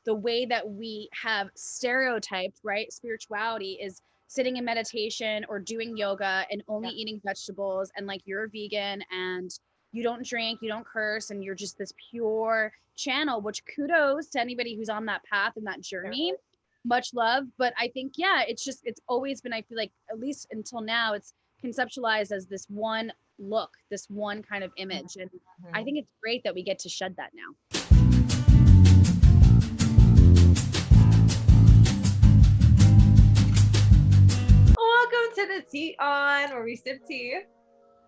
the way that we have stereotyped, right? Spirituality is sitting in meditation or doing yoga and only eating vegetables, and like you're a vegan and you don't drink, you don't curse, and you're just this pure channel, which kudos to anybody who's on that path and that journey. Much love. But I think, yeah, it's always been, I feel like, at least until now, it's conceptualized as this one look, this one kind of image. And I think it's great that we get to shed that now. Welcome to the Tea On, where we sip tea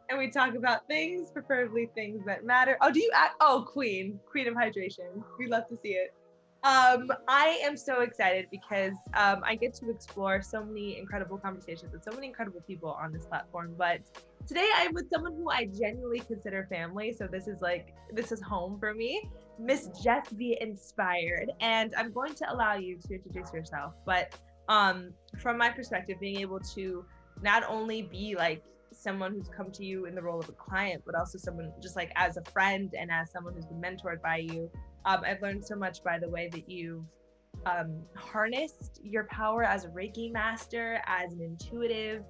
and we talk about things, preferably things that matter. Oh, do you act? Oh, queen of hydration. We love to see it. I am so excited because I get to explore so many incredible conversations with so many incredible people on this platform. But today I'm with someone who I genuinely consider family. So this is home for me, Miss Jessbeinspired. And I'm going to allow you to introduce yourself. But from my perspective, being able to not only be like someone who's come to you in the role of a client, but also someone just like as a friend and as someone who's been mentored by you. I've learned so much by the way that you've harnessed your power as a Reiki master, as an intuitive,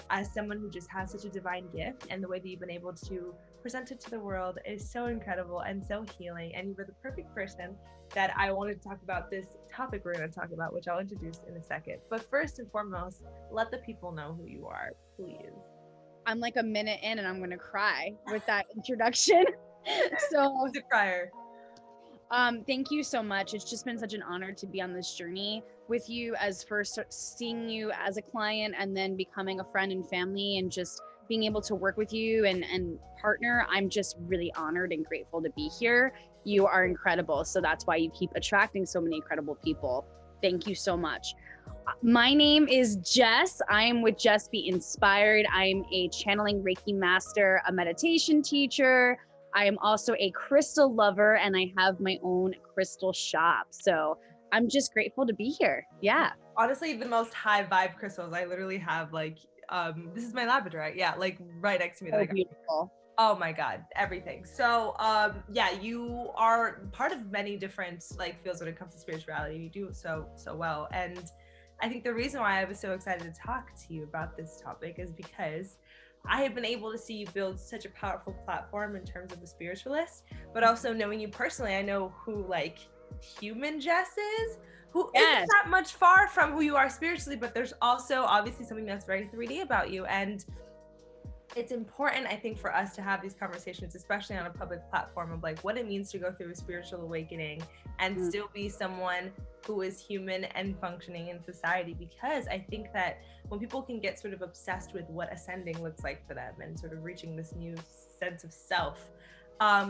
as someone who just has such a divine gift, and the way that you've been able to present it to the world is so incredible and so healing. And you were the perfect person that I wanted to talk about this topic we're going to talk about, which I'll introduce in a second. But first and foremost, let the people know who you are, please. I'm like a minute in and I'm going to cry with that introduction. So the crier. Thank you so much. It's just been such an honor to be on this journey with you, as first seeing you as a client and then becoming a friend and family, and just being able to work with you and partner. I'm just really honored and grateful to be here. You are incredible. So that's why you keep attracting so many incredible people. Thank you so much. My name is Jess. I am with Jessbeinspired. I'm a channeling Reiki master, a meditation teacher. I am also a crystal lover, and I have my own crystal shop. So I'm just grateful to be here. Yeah. Honestly, the most high vibe crystals. I literally have like, this is my labradorite. Yeah, like right next to me. Oh, beautiful. Oh my God, everything. So yeah, you are part of many different like fields when it comes to spirituality. You do so well. And I think the reason why I was so excited to talk to you about this topic is because I have been able to see you build such a powerful platform in terms of a spiritualist, but also knowing you personally, I know who like human Jess is, who isn't that much far from who you are spiritually, but there's also obviously something that's very 3D about you. And it's important, I think, for us to have these conversations, especially on a public platform, of like what it means to go through a spiritual awakening and still be someone who is human and functioning in society. Because I think that when people can get sort of obsessed with what ascending looks like for them and sort of reaching this new sense of self,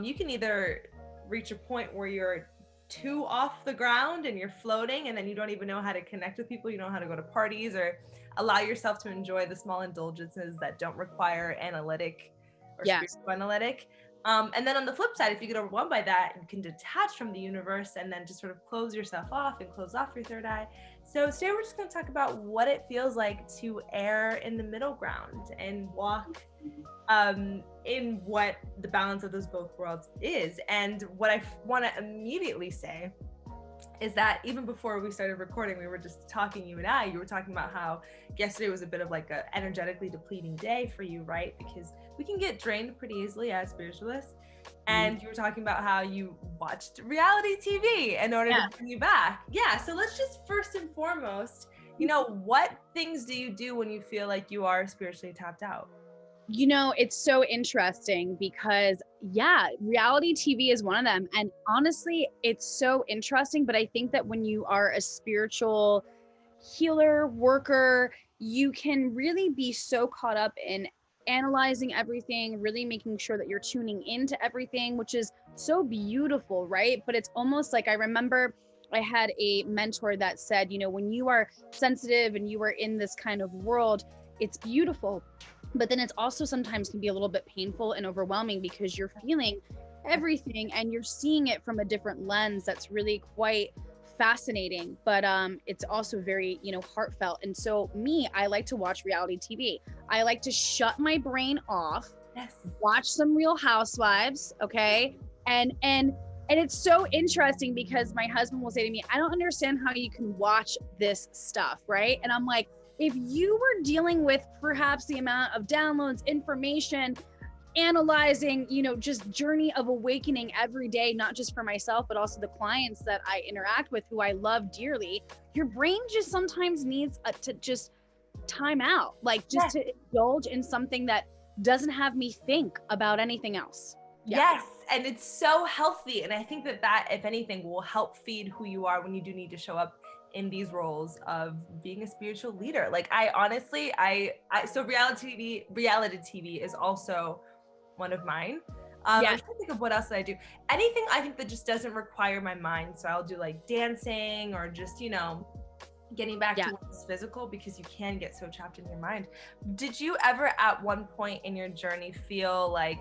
you can either reach a point where you're too off the ground and you're floating and then you don't even know how to connect with people, you don't know how to go to parties or allow yourself to enjoy the small indulgences that don't require analytic or spiritual analytic. And then on the flip side, if you get overwhelmed by that, you can detach from the universe and then just sort of close yourself off and close off your third eye. So today we're just going to talk about what it feels like to err in the middle ground and walk in what the balance of those both worlds is. And what I want to immediately say is that even before we started recording, we were just talking, you and I, you were talking about how yesterday was a bit of like a energetically depleting day for you, right? Because we can get drained pretty easily as spiritualists. And you were talking about how you watched reality TV in order to bring you back. Yeah, so let's just first and foremost, you know, what things do you do when you feel like you are spiritually tapped out? You know, it's so interesting because, yeah, reality TV is one of them. And honestly, it's so interesting. But I think that when you are a spiritual healer, worker, you can really be so caught up in analyzing everything, really making sure that you're tuning into everything, which is so beautiful, right? But it's almost like, I remember I had a mentor that said, you know, when you are sensitive and you are in this kind of world, it's beautiful. But then it's also sometimes can be a little bit painful and overwhelming because you're feeling everything and you're seeing it from a different lens that's really quite fascinating, but it's also very, you know, heartfelt. And so I like to watch reality TV. I like to shut my brain off, watch some Real Housewives, okay? And And it's so interesting because my husband will say to me, I don't understand how you can watch this stuff, right? And I'm like, if you were dealing with perhaps the amount of downloads, information, analyzing, just journey of awakening every day, not just for myself, but also the clients that I interact with who I love dearly, your brain just sometimes needs to just time out, like just to indulge in something that doesn't have me think about anything else. Yes. And it's so healthy. And I think that if anything, will help feed who you are when you do need to show up in these roles of being a spiritual leader. Like I honestly, so reality TV is also one of mine. I'm trying to think of what else that I do. Anything I think that just doesn't require my mind. So I'll do like dancing or just, getting back to what's physical, because you can get so trapped in your mind. Did you ever at one point in your journey feel like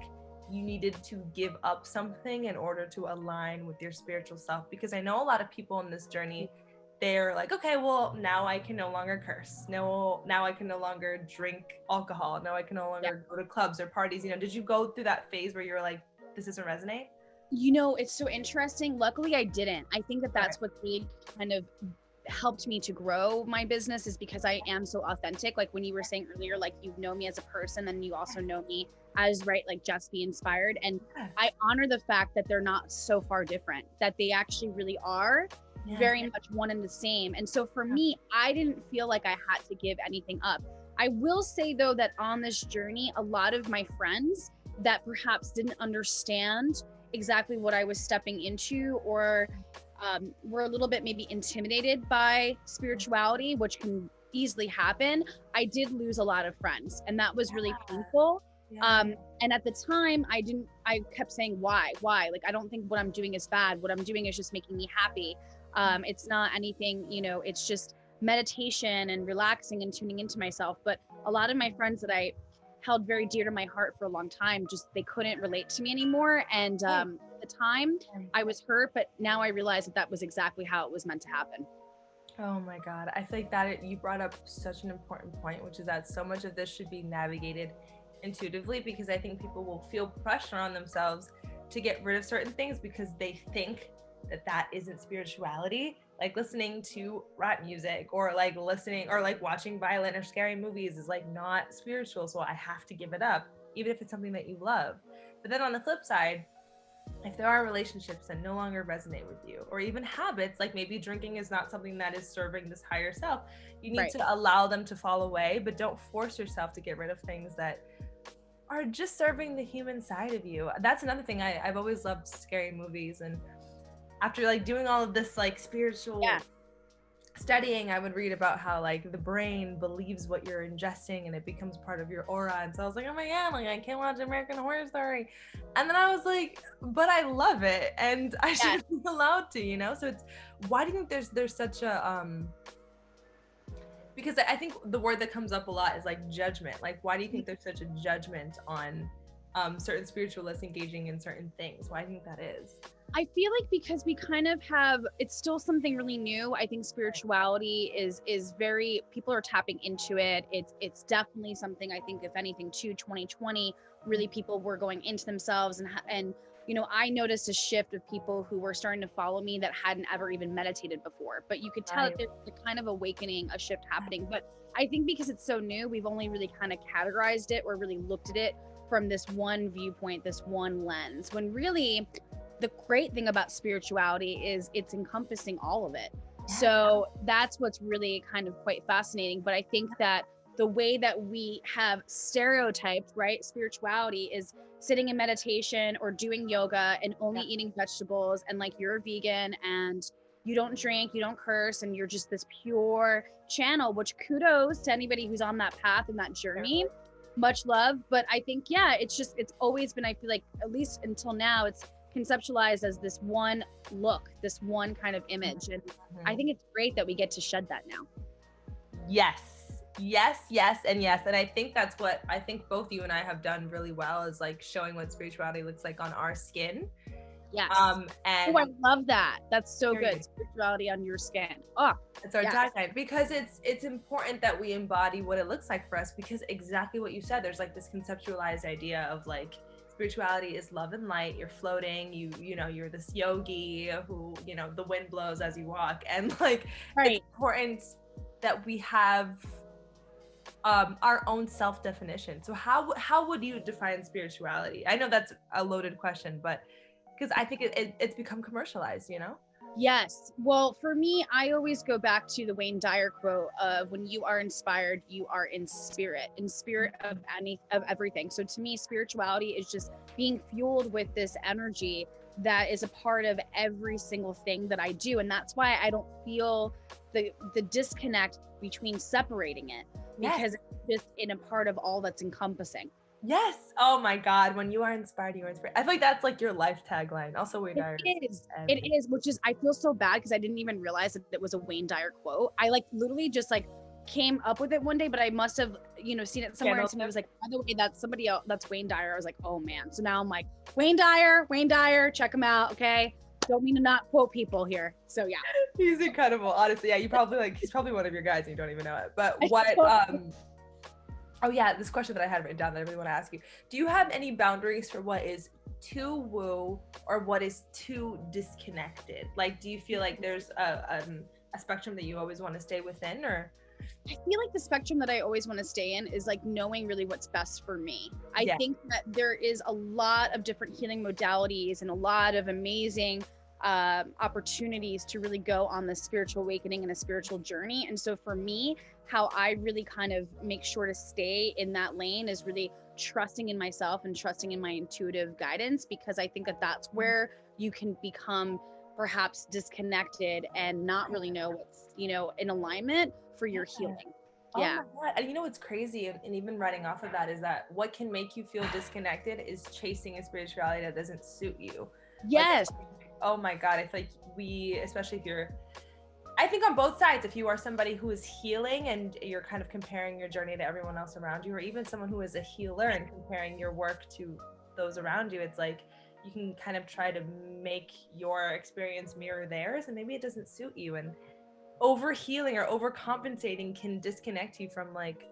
you needed to give up something in order to align with your spiritual self? Because I know a lot of people in this journey, they're like, okay, well, now I can no longer curse. No, now I can no longer drink alcohol. Now I can no longer go to clubs or parties. Did you go through that phase where you were like, this doesn't resonate? It's so interesting. Luckily, I didn't. I think that's what really kind of helped me to grow my business, is because I am so authentic. Like when you were saying earlier, like you know me as a person, and you also know me as like Jessbeinspired. And I honor the fact that they're not so far different, that they actually really are very much one and the same. And so for me, I didn't feel like I had to give anything up. I will say though, that on this journey, a lot of my friends that perhaps didn't understand exactly what I was stepping into, or were a little bit maybe intimidated by spirituality, which can easily happen, I did lose a lot of friends, and that was really painful. And at the time I kept saying, why? Like, I don't think what I'm doing is bad. What I'm doing is just making me happy. It's not anything, it's just meditation and relaxing and tuning into myself. But a lot of my friends that I held very dear to my heart for a long time, just they couldn't relate to me anymore. And at the time I was hurt, but now I realize that was exactly how it was meant to happen. Oh my God. I feel like that you brought up such an important point, which is that so much of this should be navigated intuitively, because I think people will feel pressure on themselves to get rid of certain things because they think that isn't spirituality. Like listening to rap music, or like listening or like watching violent or scary movies is like not spiritual, so I have to give it up, even if it's something that you love. But then on the flip side, if there are relationships that no longer resonate with you, or even habits, like maybe drinking is not something that is serving this higher self, you need to allow them to fall away, but don't force yourself to get rid of things that are just serving the human side of you. That's another thing. I've always loved scary movies, and after like doing all of this like spiritual studying, I would read about how like the brain believes what you're ingesting and it becomes part of your aura. And so I was like, oh my God, like I can't watch American Horror Story. And then I was like, but I love it and I should be allowed to, so it's, why do you think there's such a because I think the word that comes up a lot is like judgment. Like, why do you think there's such a judgment on certain spiritualists engaging in certain things? Why do you think that is? I feel like because we kind of have, it's still something really new. I think spirituality is very, people are tapping into it. It's definitely something, I think, if anything, 2020, really people were going into themselves, and I noticed a shift of people who were starting to follow me that hadn't ever even meditated before. But you could tell that there's a kind of awakening, a shift happening. But I think because it's so new, we've only really kind of categorized it or really looked at it from this one viewpoint, this one lens, when really the great thing about spirituality is it's encompassing all of it. So that's what's really kind of quite fascinating. But I think that the way that we have stereotyped, right, spirituality is sitting in meditation or doing yoga and only eating vegetables, and like you're a vegan and you don't drink, you don't curse, and you're just this pure channel, which kudos to anybody who's on that path and that journey. Much love. But I think, it's always been, I feel like, at least until now, it's conceptualized as this one look, this one kind of image. And I think it's great that we get to shed that now. Yes. And I think that's what I think both you and I have done really well, is like showing what spirituality looks like on our skin. Yes. And I love that. That's so good. Spirituality on your skin. Oh, it's our tagline, because it's important that we embody what it looks like for us, because exactly what you said, there's like this conceptualized idea of like spirituality is love and light. You're floating, you know, you're this yogi who, you know, the wind blows as you walk. And like, Right. it's important that we have our own self-definition. So how would you define spirituality? I know that's a loaded question, but because I think it's become commercialized, you know? Yes. Well, for me, I always go back to the Wayne Dyer quote of when you are inspired, you are in spirit of everything. So to me, spirituality is just being fueled with this energy that is a part of every single thing that I do. And that's why I don't feel the disconnect between separating it, because it's just in a part of all that's encompassing. Yes. Oh my God. When you are inspired, you are inspired. I feel like that's like your life tagline. Also, Wayne Dyer. It is, which is, I feel so bad because I didn't even realize that it was a Wayne Dyer quote. I like literally just like came up with it one day, but I must have, you know, seen it somewhere. And somebody was like, by the way, that's somebody else, that's Wayne Dyer. I was like, oh man. So now I'm like, Wayne Dyer, check him out. Okay. Don't mean to not quote people here. So yeah. He's incredible. Honestly. Yeah. You probably like, he's probably one of your guys and you don't even know it. But what, oh yeah, this question that I had written down that I really want to ask you. Do you have any boundaries for what is too woo or what is too disconnected? Like, do you feel like there's a spectrum that you always want to stay within, or? I feel like the spectrum that I always want to stay in is like knowing really what's best for me. I think that there is a lot of different healing modalities and a lot of amazing opportunities to really go on the spiritual awakening and a spiritual journey. And so for me, how I really kind of make sure to stay in that lane is really trusting in myself and trusting in my intuitive guidance, because I think that that's where you can become perhaps disconnected and not really know what's, you know, in alignment for your healing. Yeah. Oh my God. And you know what's crazy, and even writing off of that, is that what can make you feel disconnected is chasing a spirituality that doesn't suit you. Yes. Like, oh my God, I feel like we, especially if you're, I think on both sides, if you are somebody who is healing and you're kind of comparing your journey to everyone else around you, or even someone who is a healer and comparing your work to those around you, it's like you can kind of try to make your experience mirror theirs, and maybe it doesn't suit you. And overhealing or overcompensating can disconnect you from like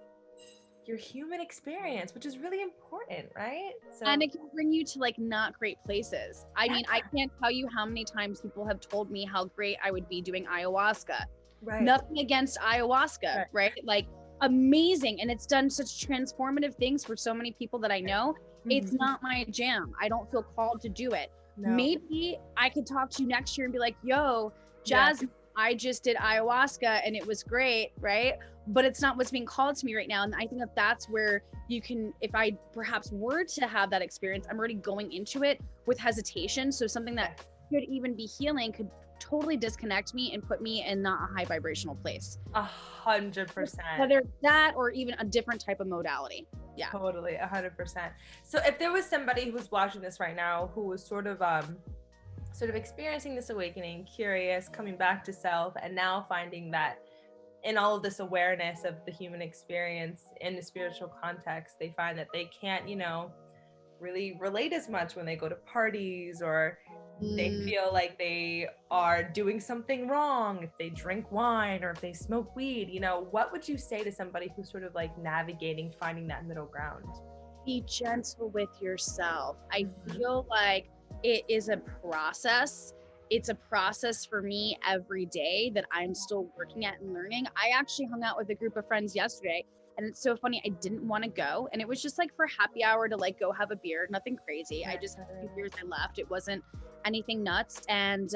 your human experience, which is really important, right? So, and it can bring you to like not great places. I mean, I can't tell you how many times people have told me how great I would be doing ayahuasca. Right. Nothing against ayahuasca, right? Like amazing. And it's done such transformative things for so many people that I know. It's not my jam. I don't feel called to do it. No. Maybe I could talk to you next year and be like, yo, Jasmine, I just did ayahuasca and it was great, right? But it's not what's being called to me right now. And I think that that's where you can, if I perhaps were to have that experience, I'm already going into it with hesitation. So something that could even be healing could totally disconnect me and put me in not a high vibrational place. 100%. Whether that or even a different type of modality. Yeah. Totally, 100%. So if there was somebody who was watching this right now who was sort of experiencing this awakening, curious, coming back to self, and now finding that in all of this awareness of the human experience in the spiritual context, they find that they can't, you know, really relate as much when they go to parties, or they feel like they are doing something wrong if they drink wine or if they smoke weed. You know, what would you say to somebody who's sort of like navigating, finding that middle ground? Be gentle with yourself. I feel like it is a process. It's a process for me every day that I'm still working at and learning. I actually hung out with a group of friends yesterday, and it's so funny. I didn't want to go, and it was just like for happy hour to like go have a beer, nothing crazy. I just had a few beers, I left. It wasn't anything nuts. And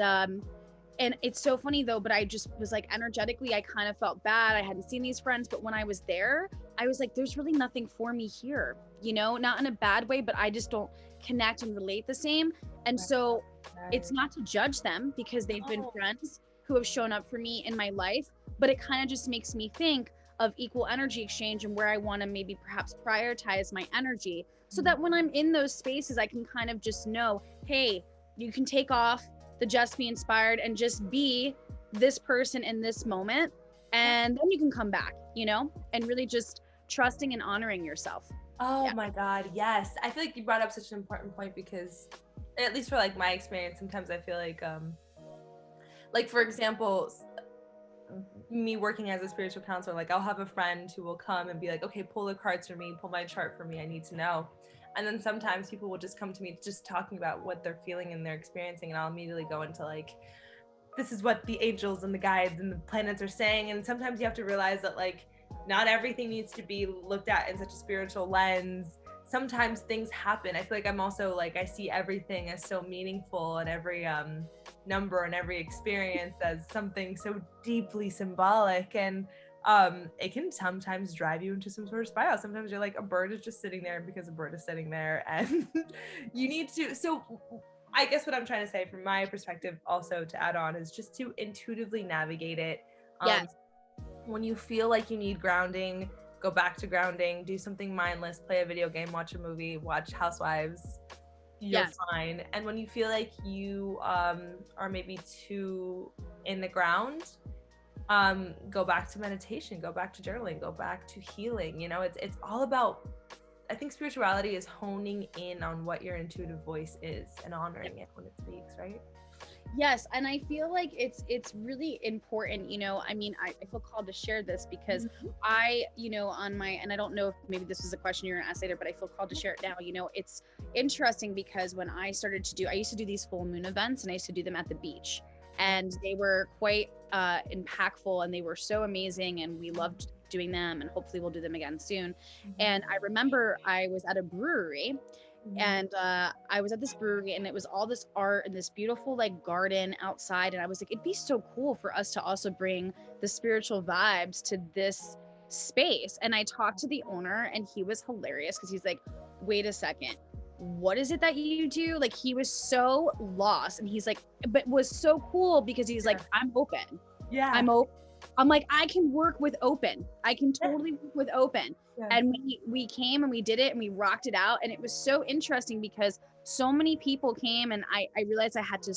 it's so funny though, but I just was like, energetically, I kind of felt bad. I hadn't seen these friends, but when I was there, I was like, there's really nothing for me here, you know, not in a bad way, but I just don't connect and relate the same. And so it's not to judge them, because they've been friends who have shown up for me in my life, but it kind of just makes me think of equal energy exchange and where I want to maybe perhaps prioritize my energy, so that when I'm in those spaces, I can kind of just know, hey, you can take off the Jessbeinspired and just be this person in this moment, and then you can come back, you know, and really just trusting and honoring yourself. Oh my God, yes. I feel like you brought up such an important point, because at least for like my experience, sometimes I feel like for example, me working as a spiritual counselor, like I'll have a friend who will come and be like, okay, pull the cards for me, pull my chart for me, I need to know. And then sometimes people will just come to me just talking about what they're feeling and they're experiencing, and I'll immediately go into like, this is what the angels and the guides and the planets are saying. And sometimes you have to realize that like not everything needs to be looked at in such a spiritual lens. Sometimes things happen. I feel like I'm also like, I see everything as so meaningful, and every number and every experience as something so deeply symbolic. And it can sometimes drive you into some sort of spiral. Sometimes you're like, a bird is just sitting there because a bird is sitting there, and you need to. So I guess what I'm trying to say from my perspective also to add on is just to intuitively navigate it. Yes. When you feel like you need grounding, go back to grounding, do something mindless, play a video game, watch a movie, watch Housewives. You're Yes. fine. And when you feel like you are maybe too in the ground, go back to meditation, go back to journaling, go back to healing. You know, it's all about, I think spirituality is honing in on what your intuitive voice is and honoring it when it speaks, right? Yes, and I feel like it's really important, you know. I mean, I feel called to share this because I, you know, on my, and I don't know if maybe this was a question you're gonna ask later, but I feel called to share it now. You know, it's interesting because when I started to do, I used to do these full moon events, and I used to do them at the beach, and they were quite impactful, and they were so amazing, and we loved doing them, and hopefully we'll do them again soon. And I remember I was at a brewery, and I was at this brewery, and it was all this art and this beautiful like garden outside, and I was like, it'd be so cool for us to also bring the spiritual vibes to this space. And I talked to the owner, and he was hilarious because he's like, wait a second, what is it that you do? Like, he was so lost, and he's like, but was so cool because he's like, I'm open. I'm open. I'm like, I can work with open. I can totally work with open. Yeah. And we came and we did it and we rocked it out. And it was so interesting because so many people came, and I realized I had to,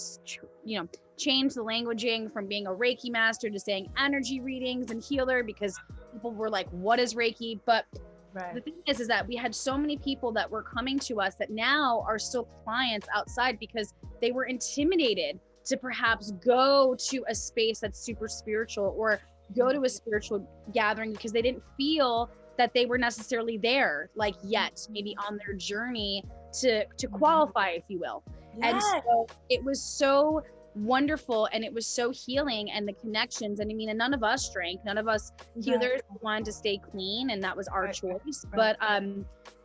you know, change the languaging from being a Reiki master to saying energy readings and healer, because people were like, what is Reiki? But the thing is that we had so many people that were coming to us that now are still clients outside because they were intimidated to perhaps go to a space that's super spiritual or go to a spiritual gathering because they didn't feel that they were necessarily there, like yet, maybe on their journey to qualify, if you will. Yes. And so it was so wonderful, and it was so healing, and the connections. And I mean, and none of us drank, none of us healers wanted to stay clean, and that was our choice. But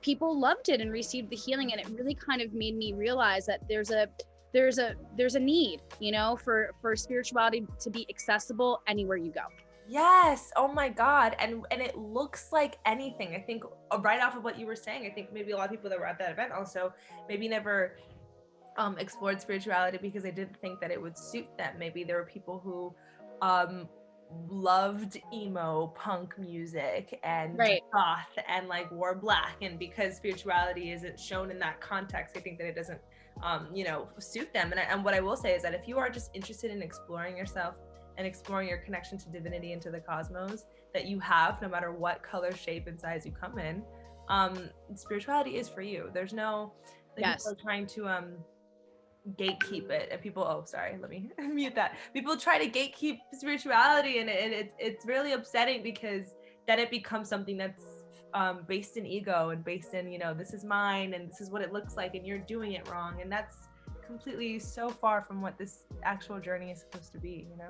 people loved it and received the healing, and it really kind of made me realize that there's a need, you know, for spirituality to be accessible anywhere you go. Yes. Oh my God. And it looks like anything. I think right off of what you were saying, I think maybe a lot of people that were at that event also maybe never explored spirituality because they didn't think that it would suit them. Maybe there were people who loved emo punk music and goth and like wore black, and because spirituality isn't shown in that context, I think that it doesn't you know, suit them. And what I will say is that if you are just interested in exploring yourself and exploring your connection to divinity and to the cosmos that you have, no matter what color, shape, and size you come in, spirituality is for you. There's no like, people are trying to gatekeep it, and people, oh sorry, let me mute that. People try to gatekeep spirituality, and it's really upsetting because then it becomes something that's based in ego and based in, you know, this is mine and this is what it looks like and you're doing it wrong, and that's completely so far from what this actual journey is supposed to be, you know?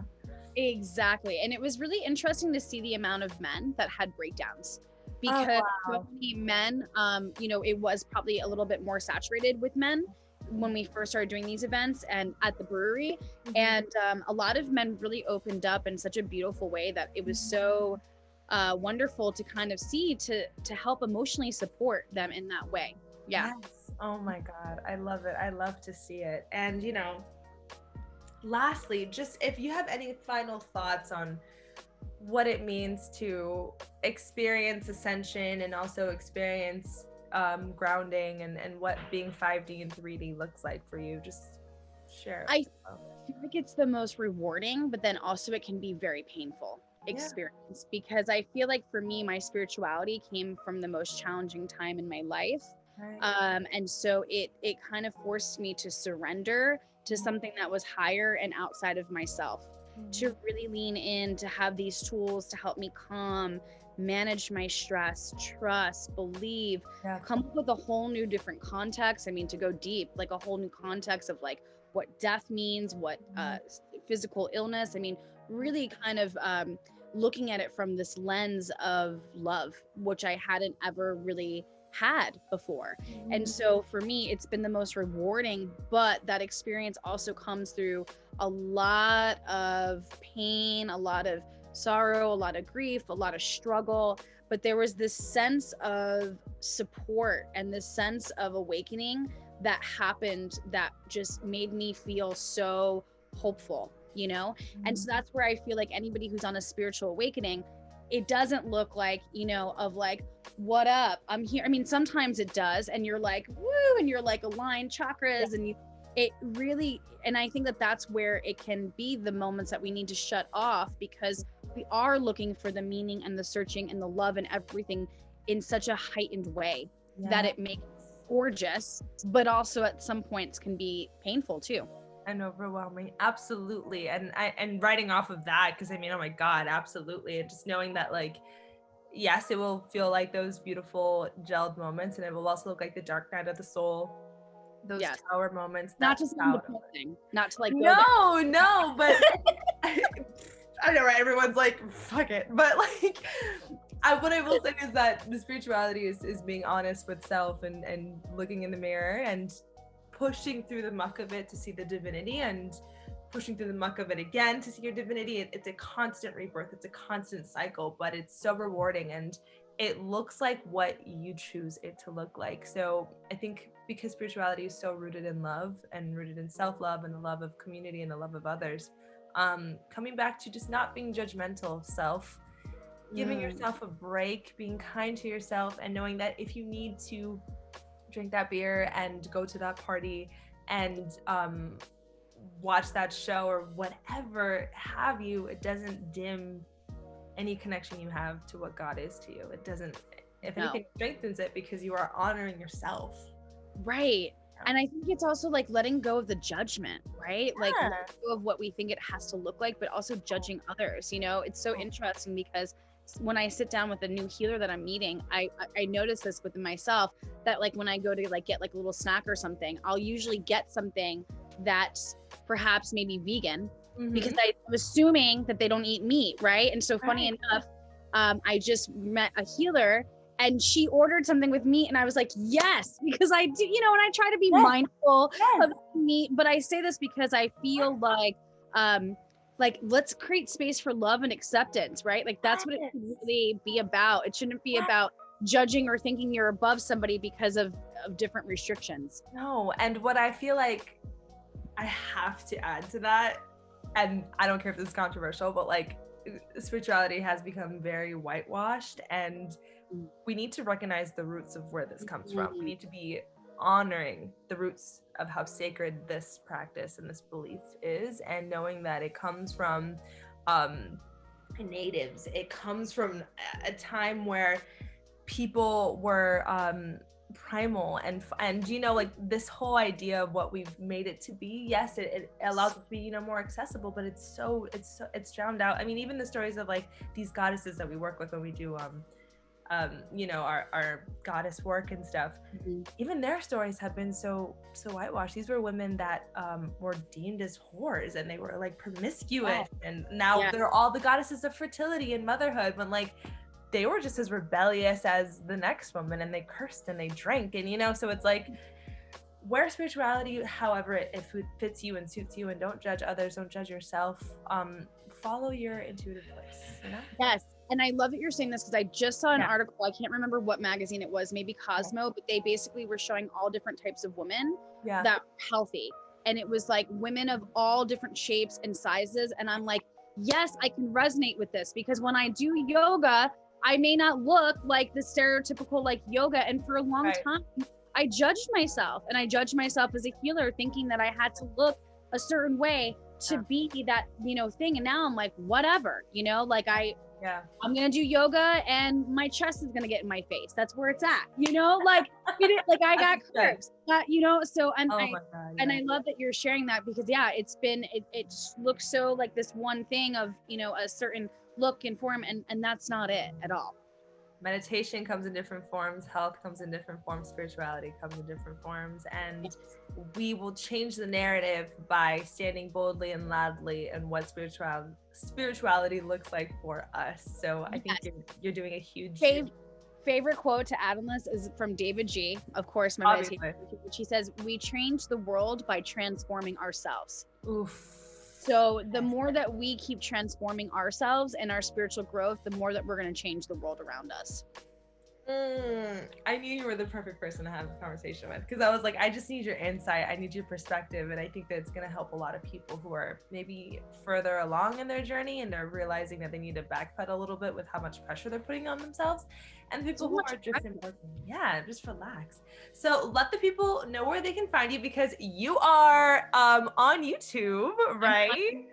Exactly. And it was really interesting to see the amount of men that had breakdowns, because so many men, you know, it was probably a little bit more saturated with men when we first started doing these events and at the brewery. And a lot of men really opened up in such a beautiful way that it was so wonderful to kind of see, to help emotionally support them in that way. Yes. Oh my God, I love it. I love to see it. And, you know, lastly, just if you have any final thoughts on what it means to experience ascension and also experience grounding, and what being 5D and 3D looks like for you, just share. I feel like it's the most rewarding, but then also it can be very painful experience, because I feel like for me, my spirituality came from the most challenging time in my life. And so it kind of forced me to surrender to something that was higher and outside of myself. to really lean in, to have these tools to help me calm, manage my stress, trust, believe, come up with a whole new different context. I mean, to go deep, like a whole new context of like what death means, what physical illness. I mean, really kind of looking at it from this lens of love, which I hadn't ever really had before. And so for me, it's been the most rewarding, but that experience also comes through a lot of pain, a lot of sorrow, a lot of grief, a lot of struggle. But there was this sense of support and this sense of awakening that happened that just made me feel so hopeful, you know? And so that's where I feel like anybody who's on a spiritual awakening, it doesn't look like, you know, of like, what up? I'm here. I mean, sometimes it does. And you're like, woo, and you're like aligned chakras and it really, and I think that that's where it can be the moments that we need to shut off, because we are looking for the meaning and the searching and the love and everything in such a heightened way that it makes gorgeous, but also at some points can be painful too. And overwhelming. Absolutely. And writing off of that, because I mean, oh my God, absolutely. And just knowing that, like, yes, it will feel like those beautiful gelled moments, and it will also look like the dark night of the soul, those tower moments. Not just thing, not to like no, but I know, right? Everyone's like, fuck it. But like, what I will say is that the spirituality is being honest with self and looking in the mirror and pushing through the muck of it to see the divinity, and pushing through the muck of it again to see your divinity. It's a constant rebirth. It's a constant cycle, but it's so rewarding, and it looks like what you choose it to look like. So I think because spirituality is so rooted in love and rooted in self-love and the love of community and the love of others, coming back to just not being judgmental of self, giving yourself a break, being kind to yourself, and knowing that if you need to drink that beer and go to that party and watch that show or whatever have you, it doesn't dim any connection you have to what God is to you. It doesn't, if anything, strengthens it, because you are honoring yourself. Right. And I think it's also like letting go of the judgment, right? Like letting go of what we think it has to look like, but also judging others. You know, it's so interesting because when I sit down with a new healer that I'm meeting, I notice this within myself, that like when I go to like get like a little snack or something, I'll usually get something that's perhaps maybe vegan, because I'm assuming that they don't eat meat, right? And so funny enough, I just met a healer and she ordered something with meat, and I was like, yes, because I do, you know, and I try to be mindful of meat, but I say this because I feel like let's create space for love and acceptance, right? Like that's what it should really be about. It shouldn't be about judging or thinking you're above somebody because of different restrictions. No, and what I feel like I have to add to that, and I don't care if this is controversial, but like spirituality has become very whitewashed, and we need to recognize the roots of where this comes from. We need to be honoring the roots of how sacred this practice and this belief is, and knowing that it comes from natives. It comes from a time where people were primal and you know, like this whole idea of what we've made it to be. Yes, it allows it to be, you know, more accessible, but it's drowned out. I mean, even the stories of like these goddesses that we work with when we do you know, our goddess work and stuff, even their stories have been so whitewashed. These were women that were deemed as whores, and they were like promiscuous, and now they're all the goddesses of fertility and motherhood, when like they were just as rebellious as the next woman, and they cursed and they drank, and you know, so it's like, wear spirituality however it fits you and suits you, and don't judge others, don't judge yourself, follow your intuitive voice, you know? Yes. And I love that you're saying this, because I just saw an article, I can't remember what magazine it was, maybe Cosmo, but they basically were showing all different types of women that were healthy. And it was like women of all different shapes and sizes. And I'm like, yes, I can resonate with this, because when I do yoga, I may not look like the stereotypical like yoga. And for a long time, I judged myself, and I judged myself as a healer, thinking that I had to look a certain way to be that, you know, thing. And now I'm like, whatever, you know, like Yeah. I'm gonna do yoga and my chest is gonna get in my face. That's where it's at, you know, like like I got curves, you know. So Oh my God, and I love that you're sharing that, because yeah, it just looks so like this one thing of, you know, a certain look and form, and that's not it at all. Meditation comes in different forms, health comes in different forms, spirituality comes in different forms, and we will change the narrative by standing boldly and loudly in what spirituality looks like for us. So I think you're doing a huge favorite quote to add on this is from David G. Of course, my meditation. She says, "We change the world by transforming ourselves." Oof. So the more that we keep transforming ourselves and our spiritual growth, the more that we're going to change the world around us. I knew you were the perfect person to have this conversation with, because I was like, I just need your insight. I need your perspective. And I think that it's going to help a lot of people who are maybe further along in their journey and they're realizing that they need to backpedal a little bit with how much pressure they're putting on themselves. And people who are just just relax. So let the people know where they can find you, because you are on YouTube, right?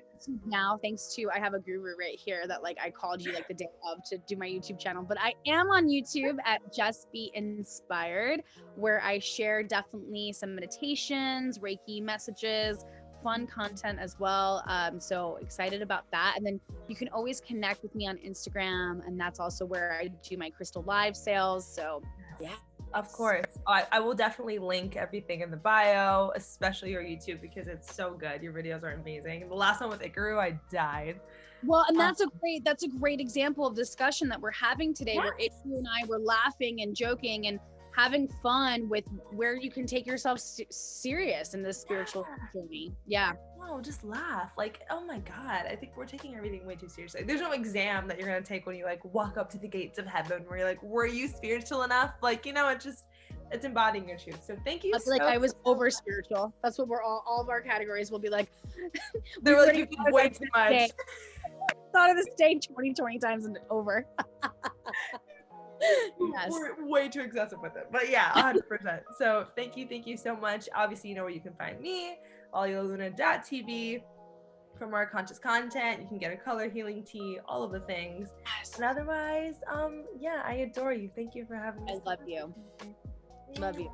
Now, thanks to, I have a guru right here that like I called you like the day of to do my YouTube channel, but I am on YouTube at Jessbeinspired, where I share definitely some meditations, Reiki messages, fun content as well. So excited about that. And then you can always connect with me on Instagram, and that's also where I do my crystal live sales. So yeah. Of course. I will definitely link everything in the bio, especially your YouTube, because it's so good. Your videos are amazing. The last one with Ikaru, I died. Well, and that's a great example of discussion that we're having today, where Ikaru and I were laughing and joking and having fun with where you can take yourself serious in this spiritual journey. Yeah. No, just laugh. Like, oh my God, I think we're taking everything way too seriously. There's no exam that you're going to take when you like walk up to the gates of heaven where you're like, were you spiritual enough? Like, you know, it's embodying your truth. So thank you. I feel like I was over spiritual. That's what we're all of our categories will be like. They were like, you did way too much. Thought of the stage 20 times and over. Yes. We're way too excessive with it, but yeah, 100%. So thank you so much. Obviously, you know where you can find me, alialuna.tv, for more conscious content. You can get a color healing tea, all of the things. Yes. And otherwise, yeah, I adore you. Thank you for having me. I love you. Love you.